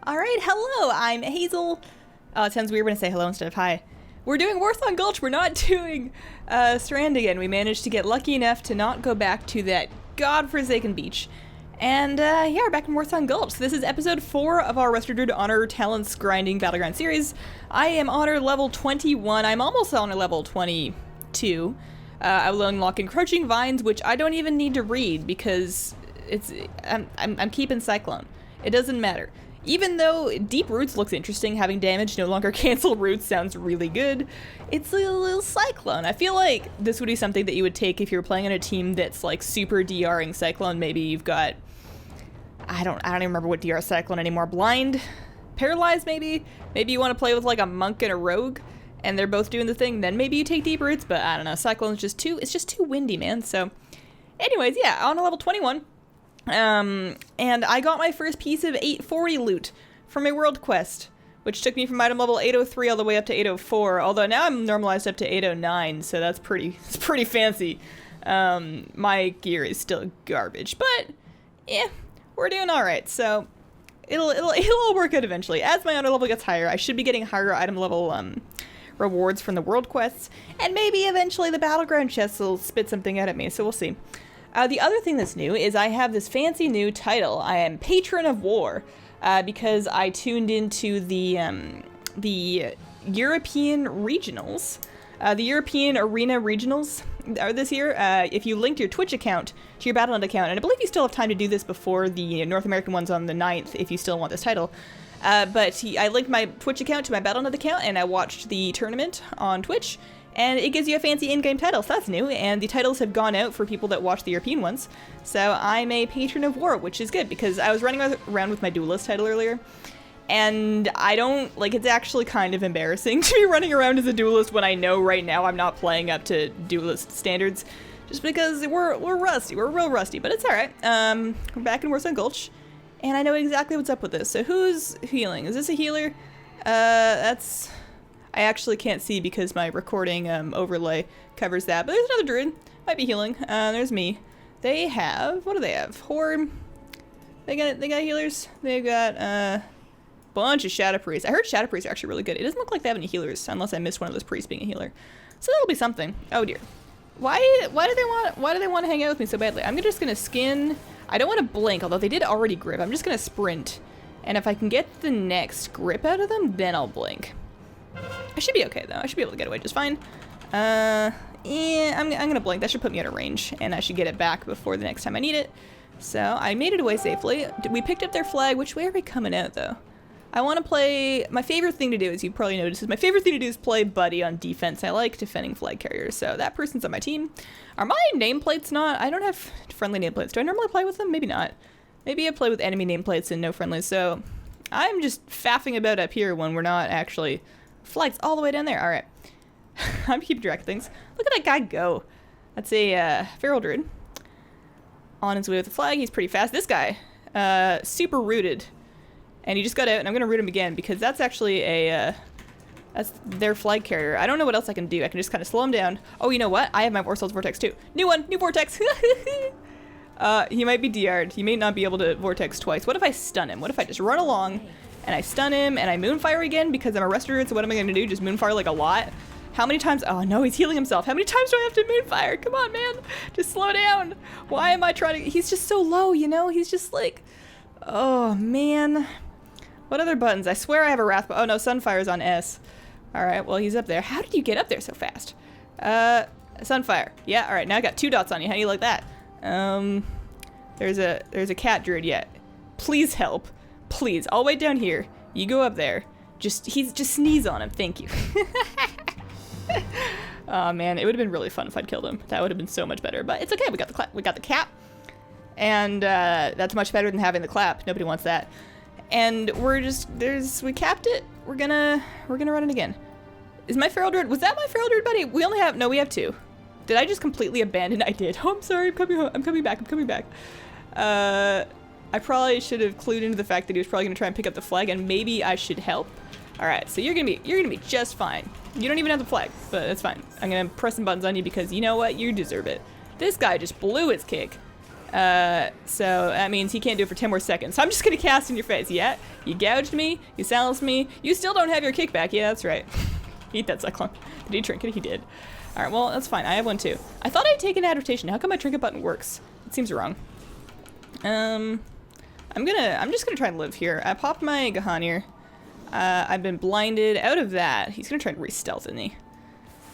Alright, hello, I'm Hazel. Oh, it sounds weird when I say hello instead of hi. We're doing Warthog Gulch, we're not doing Strand again. We managed to get lucky enough to not go back to that godforsaken beach. And yeah, we're back in Warthog Gulch. So this is episode 4 of our Resto Druid Honor Talents Grinding Battleground series. I am honor level 21, I'm almost honor level 22. I will unlock Encroaching Vines, which I don't even need to read because I'm keeping Cyclone. It doesn't matter. Even though Deep Roots looks interesting, having damage no longer cancel roots sounds really good, it's a little Cyclone. I feel like this would be something that you would take if you're playing on a team that's like super DRing Cyclone. Maybe you've got, I don't even remember what DR Cyclone anymore. Blind? Paralyzed maybe? Maybe you want to play with like a monk and a rogue and they're both doing the thing, then maybe you take Deep Roots, but I don't know, Cyclone's just it's just too windy, man. So anyways, yeah, on a level 21. And I got my first piece of 840 loot from a world quest, which took me from item level 803 all the way up to 804, although now I'm normalized up to 809, so that's pretty fancy. My gear is still garbage, but yeah, we're doing alright, so it'll all work out eventually. As my honor level gets higher, I should be getting higher item level rewards from the world quests, and maybe eventually the Battleground chests will spit something out at me, so we'll see. The other thing that's new is I have this fancy new title. I am Patron of War, because I tuned into the European regionals. The European Arena regionals are this year. If you linked your Twitch account to your Battleground account, and I believe you still have time to do this before the North American ones on the 9th if you still want this title. But I linked my Twitch account to my Battleground account, and I watched the tournament on Twitch. And it gives you a fancy in-game title, so that's new, and the titles have gone out for people that watch the European ones. So I'm a Patron of War, which is good, because I was running around with my Duelist title earlier, and I don't, like, it's actually kind of embarrassing to be running around as a Duelist when I know right now I'm not playing up to Duelist standards, just because we're rusty, we're real rusty, but it's alright. We're back in Warthog Gulch, and I know exactly what's up with this. So who's healing? Is this a healer? I actually can't see because my recording overlay covers that, but there's another druid. Might be healing. There's me. They have, what do they have? Horde. They got healers. They've got a bunch of Shadow Priests. I heard Shadow Priests are actually really good. It doesn't look like they have any healers, unless I missed one of those priests being a healer. So that'll be something. Oh dear. Why do they want to hang out with me so badly? I'm just gonna skin. I don't want to blink, although they did already grip. I'm just gonna sprint, and if I can get the next grip out of them, then I'll blink. I should be okay though. I should be able to get away just fine. Yeah, I'm gonna blink. That should put me out of range, and I should get it back before the next time I need it. So I made it away safely. We picked up their flag. Which way are we coming out though? I want to play. My favorite thing to do, as you probably noticed, is my favorite thing to do is play buddy on defense. I like defending flag carriers, so that person's on my team. Are my nameplates not? I don't have friendly nameplates. Do I normally play with them? Maybe not. Maybe I play with enemy nameplates and no friendlies. So I'm just faffing about up here when we're not actually. Flag's all the way down there. All right. I'm keeping track of things. Look at that guy go. That's a feral druid. On his way with the flag. He's pretty fast. This guy, super rooted. And he just got out, and I'm going to root him again because that's actually that's their flag carrier. I don't know what else I can do. I can just kind of slow him down. Oh, you know what? I have my Warsaul's Vortex too. New one. New Vortex. He might be DR'd. He may not be able to Vortex twice. What if I stun him? What if I just run along and I stun him, and I Moonfire again because I'm a Resto Druid, so what am I going to do? Just Moonfire like a lot? How many times? Oh no, he's healing himself. How many times do I have to Moonfire? Come on, man. Just slow down. Why am I trying to? He's just so low, you know? He's just like, oh man. What other buttons? I swear I have a Wrath. Oh no, Sunfire's on S. Alright, well he's up there. How did you get up there so fast? Sunfire. Yeah, alright, now I got 2 dots on you. How do you like that? There's a cat druid yet. Please help. Please, I'll wait down here. You go up there. Just sneeze on him. Thank you. Oh man, it would have been really fun if I'd killed him. That would have been so much better. But it's okay. We got the cap, and that's much better than having the clap. Nobody wants that. And we capped it. We're gonna run it again. Is my feral druid? Was that my feral druid buddy? We have 2. Did I just completely abandon? I did. Oh, I'm sorry. I'm coming home. I'm coming back. I probably should have clued into the fact that he was probably gonna try and pick up the flag, and maybe I should help. All right, so you're gonna be just fine. You don't even have the flag, but that's fine. I'm gonna press some buttons on you because you know what? You deserve it. This guy just blew his kick. So that means he can't do it for 10 more seconds. So I'm just gonna cast in your face. Yeah, you gouged me, you silenced me, you still don't have your kickback. Yeah, that's right. Eat that cyclone. Did he trinket? He did. Alright, well, that's fine. I have one too. I thought I'd taken adaptation. How come my trinket button works? It seems wrong. I'm just gonna try and live here. I popped my Gahanir. I've been blinded. Out of that, he's gonna try and re-stealth, isn't he?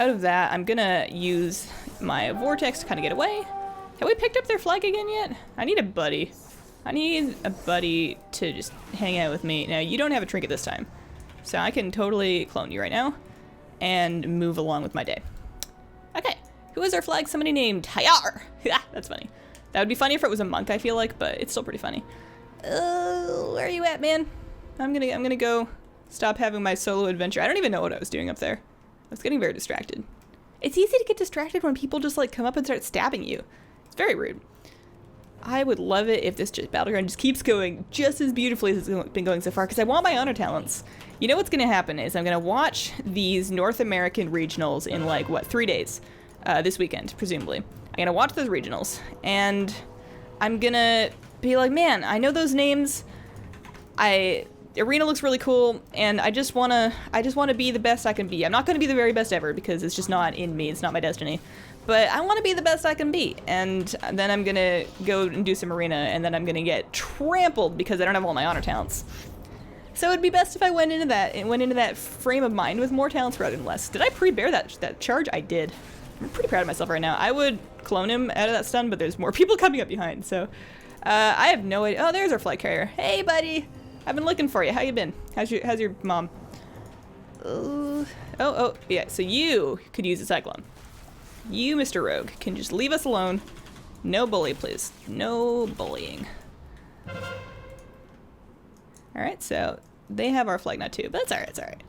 Out of that, I'm gonna use my vortex to kind of get away. Have we picked up their flag again yet? I need a buddy. I need a buddy to just hang out with me. Now, you don't have a trinket this time, so I can totally clone you right now and move along with my day. Okay, who is our flag? Somebody named Hayar. Yeah, that's funny. That would be funny if it was a monk, I feel like, but it's still pretty funny. Where are you at, man? I'm gonna go stop having my solo adventure. I don't even know what I was doing up there. I was getting very distracted. It's easy to get distracted when people just like come up and start stabbing you. It's very rude. I would love it if this Battleground just keeps going just as beautifully as it's been going so far, because I want my honor talents. You know what's going to happen is I'm going to watch these North American regionals in like, what, 3 days? This weekend, presumably. I'm going to watch those regionals, and I'm going to be like, man, I know those names. Arena looks really cool, and I just want to be the best I can be. I'm not going to be the very best ever, because it's just not in me. It's not my destiny. But I want to be the best I can be, and then I'm going to go and do some arena, and then I'm going to get trampled because I don't have all my honor talents. So it'd be best if I went into that frame of mind with more talents rather than less. Did I pre-bear that charge? I did. I'm pretty proud of myself right now. I would clone him out of that stun, but there's more people coming up behind, so I have no idea. Oh, there's our flight carrier. Hey, buddy. I've been looking for you. How you been? How's your mom? Oh, yeah, so you could use a cyclone. You, Mr. Rogue, can just leave us alone. No bully, please. No bullying. Alright, so they have our flag now too, but it's alright, it's alright.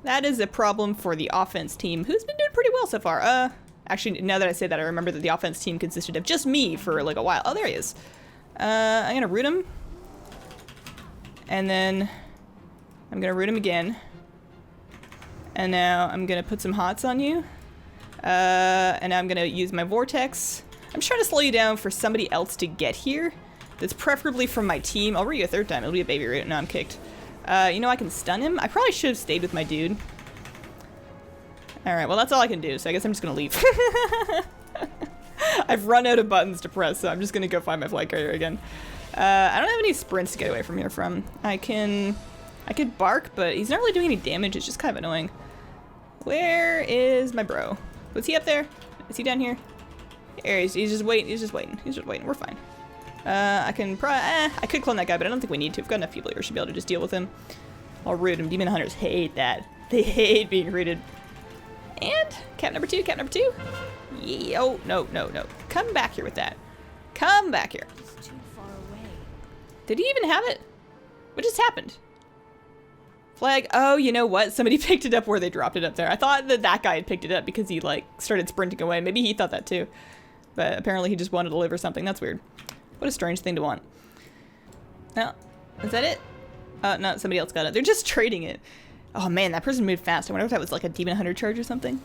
That is a problem for the offense team, who's been doing pretty well so far. Actually, now that I say that, I remember that the offense team consisted of just me for like a while. Oh, there he is. I'm gonna root him. And then I'm gonna root him again. And now I'm gonna put some hots on you. And now I'm gonna use my vortex. I'm just trying to slow you down for somebody else to get here. That's preferably from my team. I'll root you a third time. It'll be a baby root. No, I'm kicked. You know, I can stun him. I probably should have stayed with my dude. Alright, well that's all I can do, so I guess I'm just gonna leave. I've run out of buttons to press, so I'm just gonna go find my flight carrier again. I don't have any sprints to get away from here from. I could bark, but he's not really doing any damage. It's just kind of annoying. Where is my bro? Was he up there? Is he down here? There he is. He's just waiting. He's just waiting. We're fine. I could clone that guy, but I don't think we need to. We've got enough people here. We should be able to just deal with him. I'll root him. Demon hunters hate that. They hate being rooted. And cap number two. Yeah, oh, no. Come back here with that. Come back here. It's too far away. Did he even have it? What just happened? Flag. Oh, you know what? Somebody picked it up where they dropped it up there. I thought that guy had picked it up because he like started sprinting away. Maybe he thought that too. But apparently he just wanted to live or something. That's weird. What a strange thing to want. No. Is that it? No, somebody else got it. They're just trading it. Oh man, that person moved fast. I wonder if that was like a Demon Hunter charge or something.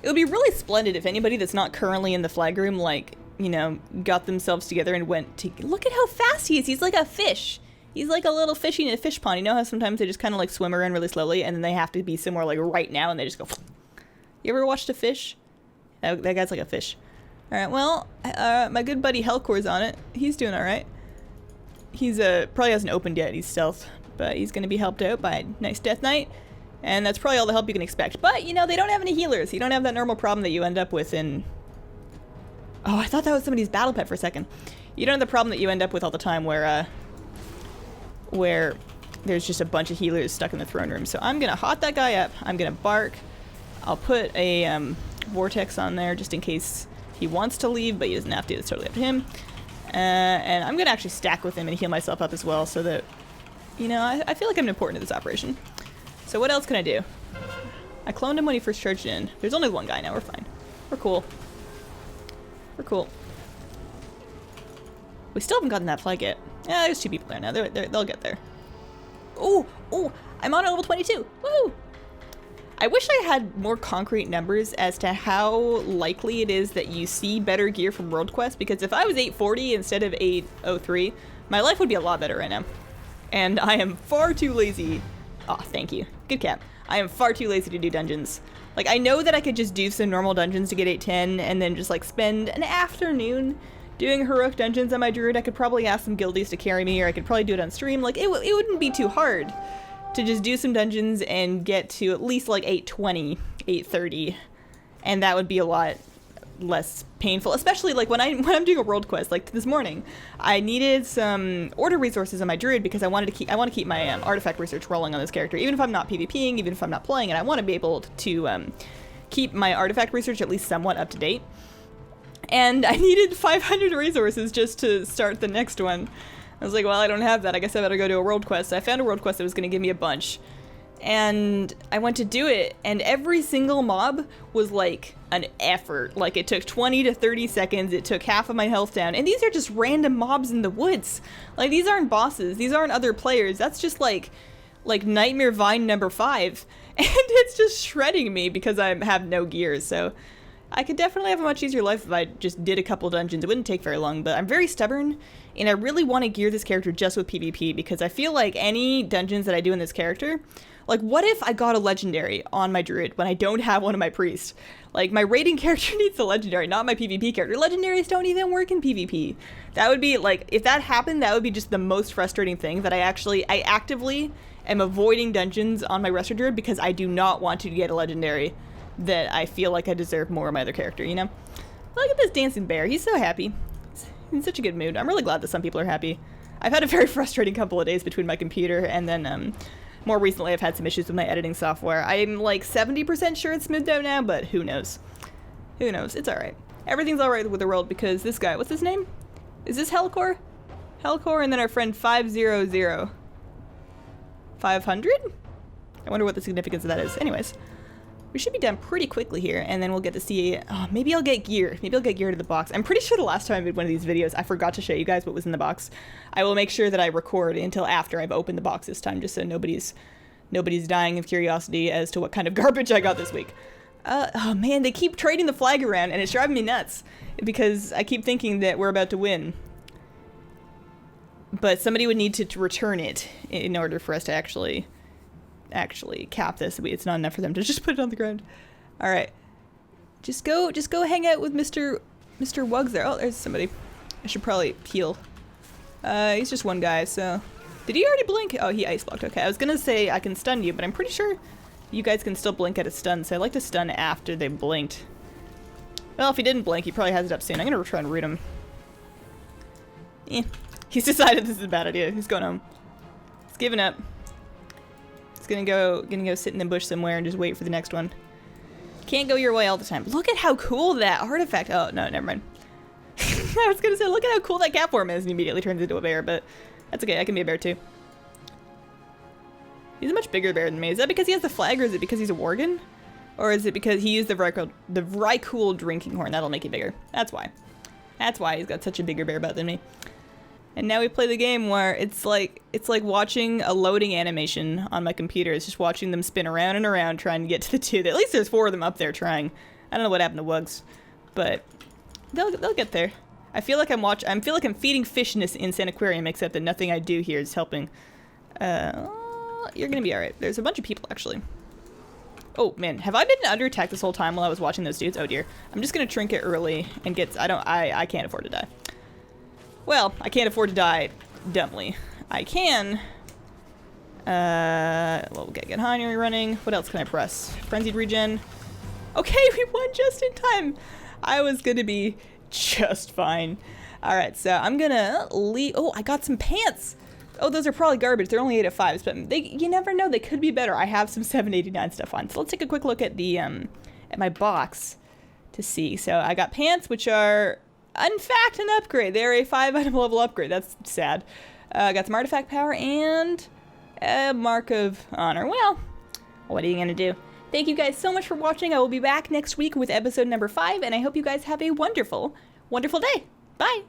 It would be really splendid if anybody that's not currently in the flag room, like, you know, got themselves together and went to... Look at how fast he is. He's like a fish. He's like a little fishy in a fish pond. You know how sometimes they just kind of like swim around really slowly and then they have to be somewhere like right now and they just go... You ever watched a fish? That guy's like a fish. Alright, well, my good buddy Helcor's on it. He's doing alright. He's probably hasn't opened yet. He's stealth. But he's going to be helped out by a nice Death Knight. And that's probably all the help you can expect. But, you know, they don't have any healers. You don't have that normal problem that you end up with in... Oh, I thought that was somebody's battle pet for a second. You don't have the problem that you end up with all the time where there's just a bunch of healers stuck in the throne room. So I'm going to hot that guy up. I'm going to bark. I'll put a vortex on there just in case he wants to leave, but he doesn't have to. It's totally up to him. And I'm going to actually stack with him and heal myself up as well so that, you know, I feel like I'm important to this operation. So what else can I do? I cloned him when he first charged in. There's only one guy now. We're fine. We're cool. We're cool. We still haven't gotten that flag yet. Yeah, there's 2 people there now. They'll get there. Oh, I'm on a level 22. Woo! I wish I had more concrete numbers as to how likely it is that you see better gear from World Quest, because if I was 840 instead of 803, my life would be a lot better right now. And I am far too lazy. Oh, thank you. Good cap. I am far too lazy to do dungeons. Like, I know that I could just do some normal dungeons to get 810 and then just like spend an afternoon doing heroic dungeons on my druid. I could probably ask some guildies to carry me, or I could probably do it on stream. Like, it wouldn't be too hard to just do some dungeons and get to at least like 820, 830, and that would be a lot less painful, especially like when I'm doing a world quest. Like this morning, I needed some order resources on my druid because I want to keep my artifact research rolling on this character, even if I'm not PvPing, even if I'm not playing it. I want to be able to keep my artifact research at least somewhat up to date. And I needed 500 resources just to start the next one. I was like, well, I don't have that. I guess I better go to a world quest. So I found a world quest that was going to give me a bunch. And I went to do it, and every single mob was like an effort. Like, it took 20 to 30 seconds. It took half of my health down. And these are just random mobs in the woods. Like, these aren't bosses. These aren't other players. That's just like Nightmare Vine number 5. And it's just shredding me because I have no gear. So I could definitely have a much easier life if I just did a couple dungeons. It wouldn't take very long, but I'm very stubborn, and I really want to gear this character just with PvP, because I feel like any dungeons that I do in this character, like, what if I got a legendary on my druid when I don't have one of my priests? Like, my raiding character needs a legendary, not my PvP character. Legendaries don't even work in PvP. That would be, like, if that happened, that would be just the most frustrating thing, that I actively am avoiding dungeons on my Resto Druid because I do not want to get a legendary that I feel like I deserve more of my other character, you know? Look at this dancing bear. He's so happy. He's in such a good mood. I'm really glad that some people are happy. I've had a very frustrating couple of days between my computer and then, more recently I've had some issues with my editing software. I'm like 70% sure it's smoothed out now, but who knows? Who knows? It's alright. Everything's alright with the world because this guy, what's his name? Is this Hellcore? Hellcore, and then our friend 500. 500? I wonder what the significance of that is. Anyways. We should be done pretty quickly here, and then we'll get to see, oh, maybe I'll get gear. Maybe I'll get gear to the box. I'm pretty sure the last time I made one of these videos, I forgot to show you guys what was in the box. I will make sure that I record until after I've opened the box this time, just so nobody's dying of curiosity as to what kind of garbage I got this week. Oh man, they keep trading the flag around, and it's driving me nuts, because I keep thinking that we're about to win. But somebody would need to return it in order for us to actually cap this. It's not enough for them to just put it on the ground. All right, just go hang out with Mr. Wugs there. Oh, there's somebody. I should probably heal. He's just one guy. So did he already blink? Oh, he ice blocked. Okay, I was gonna say I can stun you, but I'm pretty sure you guys can still blink at a stun. So I like to stun after they blinked. Well, if he didn't blink, he probably has it up soon. I'm gonna try and root him. He's decided this is a bad idea. He's going home. He's giving up. It's gonna go sit in the bush somewhere and just wait for the next one. Can't go your way all the time. Look at how cool that artifact. Oh no, never mind. I was gonna say, look at how cool that cat form is, and immediately turns into a bear, but that's okay. I can be a bear too. He's a much bigger bear than me. Is that because he has the flag, or is it because he's a worgen? Or is it because he used the Vrykul drinking horn? That'll make you bigger. That's why. That's why he's got such a bigger bear butt than me. And now we play the game where it's like watching a loading animation on my computer. It's just watching them spin around and around trying to get to the two. At least there's 4 of them up there trying. I don't know what happened to Wugs, but they'll get there. I feel like I'm feeding fish in Sanaquarium, except that nothing I do here is helping. You're gonna be all right. There's a bunch of people actually. Oh man, have I been under attack this whole time while I was watching those dudes? Oh dear. I'm just gonna trinket early and get. I can't afford to die. Well, I can't afford to die dumbly. I can. We'll get Honey running. What else can I press? Frenzied regen. Okay, we won just in time. I was gonna be just fine. All right, so I'm gonna leave. Oh, I got some pants. Oh, those are probably garbage. They're only 8 of 5s, but you never know. They could be better. I have some 789 stuff on. So let's take a quick look at the at my box to see. So I got pants, which are in fact an upgrade. They're a 5 item level upgrade. That's sad. I got some artifact power and a mark of honor. Well, what are you gonna do? Thank you guys so much for watching. I will be back next week with episode number 5, and I hope you guys have a wonderful, wonderful day. Bye.